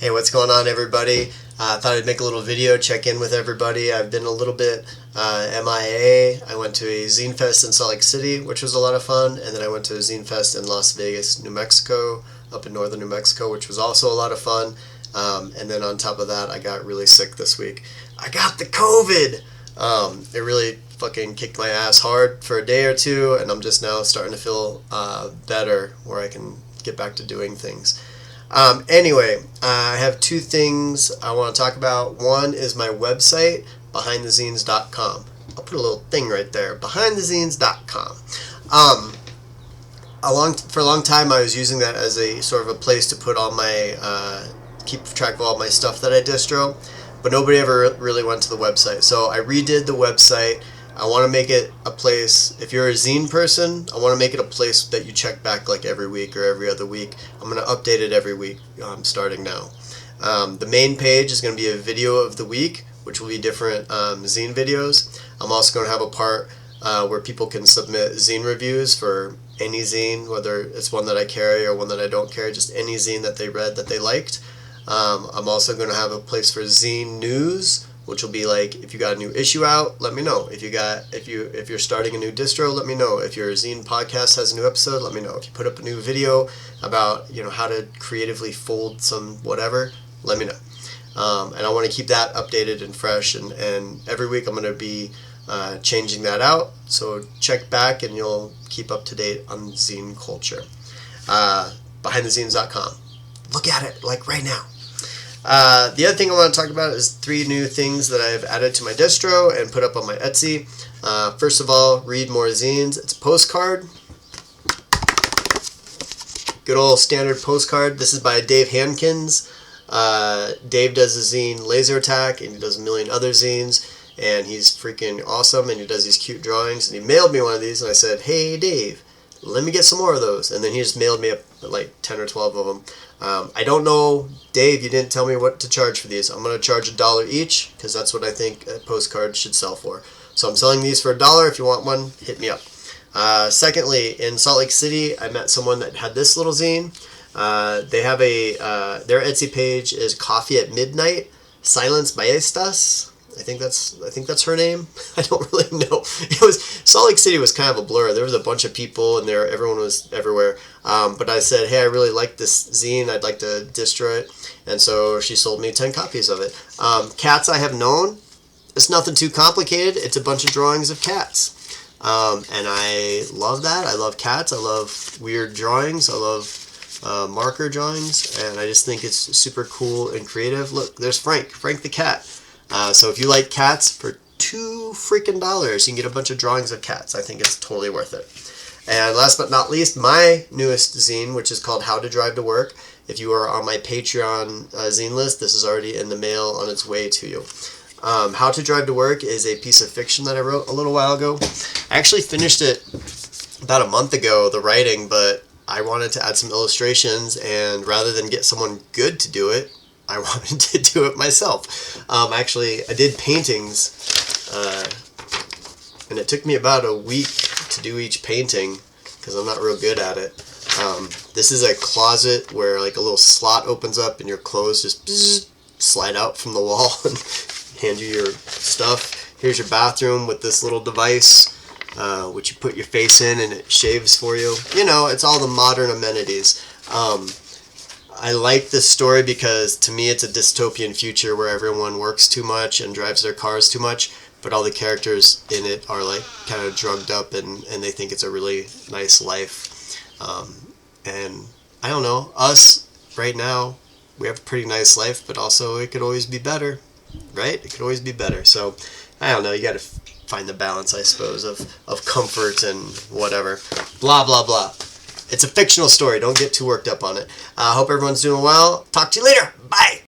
Hey, what's going on, everybody? I thought I'd make a little video, check in with everybody. I've been a little bit MIA. I went to a Zine Fest in Salt Lake City, which was a lot of fun, and then I went to a Zine Fest in Las Vegas, New Mexico, up in northern New Mexico, which was also a lot of fun. And then on top of that, I got really sick this week. I got the COVID! It really fucking kicked my ass hard for a day or two, and I'm just now starting to feel better, where I can get back to doing things. Anyway, I have two things I want to talk about. One is my website, behindthezines.com. I'll put a little thing right there, behindthezines.com. For a long time, I was using that as a sort of a place to put all my, keep track of all my stuff that I distro, but nobody ever really went to the website. So I redid the website. I want to make it a place, if you're a zine person, I want to make it a place that you check back like every week or every other week. I'm going to update it every week starting now. The main page is going to be a video of the week, which will be different zine videos. I'm also going to have a part where people can submit zine reviews for any zine, whether it's one that I carry or one that I don't carry, just any zine that they read that they liked. I'm also going to have a place for zine news, which will be like, if you got a new issue out, let me know. If you're starting a new distro, let me know. If your zine podcast has a new episode, let me know. If you put up a new video about how to creatively fold some whatever, let me know. And I want to keep that updated and fresh. And every week I'm going to be changing that out. So check back and you'll keep up to date on zine culture. Behindthezines.com. Look at it like right now. The other thing I want to talk about is 3 new things that I've added to my distro and put up on my Etsy. First of all, read more zines. It's a postcard. Good old standard postcard. This is by Dave Hankins. Dave does the zine Laser Attack, and he does a million other zines, and he's freaking awesome, and he does these cute drawings, and he mailed me one of these, and I said, hey Dave, let me get some more of those. And then he just mailed me like 10 or 12 of them. I don't know, Dave, you didn't tell me what to charge for these. I'm going to charge $1 each, because that's what I think a postcard should sell for. So I'm selling these for $1. If you want one, hit me up. Secondly, in Salt Lake City, I met someone that had this little zine. They have their Etsy page is Coffee at Midnight, Silence Maestas. I think that's her name. I don't really know. Salt Lake City was kind of a blur. There was a bunch of people and everyone was everywhere. But I said, hey, I really like this zine. I'd like to distro it. And so she sold me 10 copies of it. Cats I Have Known. It's nothing too complicated. It's a bunch of drawings of cats. And I love that. I love cats. I love weird drawings. I love marker drawings. And I just think it's super cool and creative. Look, there's Frank the cat. So if you like cats, for $2 freaking, you can get a bunch of drawings of cats. I think it's totally worth it. And last but not least, my newest zine, which is called How to Drive to Work. If you are on my Patreon zine list, this is already in the mail on its way to you. How to Drive to Work is a piece of fiction that I wrote a little while ago. I actually finished it about a month ago, the writing, but I wanted to add some illustrations, and rather than get someone good to do it, I wanted to do it myself. Actually, I did paintings, and it took me about a week to do each painting because I'm not real good at it. This is a closet where like a little slot opens up and your clothes just slide out from the wall and hand you your stuff. Here's your bathroom with this little device, which you put your face in and it shaves for you. It's all the modern amenities. I like this story because to me it's a dystopian future where everyone works too much and drives their cars too much, but all the characters in it are like kind of drugged up and they think it's a really nice life. And I don't know, us right now, we have a pretty nice life, but also it could always be better, right? It could always be better. So I don't know, you got to find the balance, I suppose, of comfort and whatever. Blah, blah, blah. It's a fictional story. Don't get too worked up on it. I hope everyone's doing well. Talk to you later. Bye.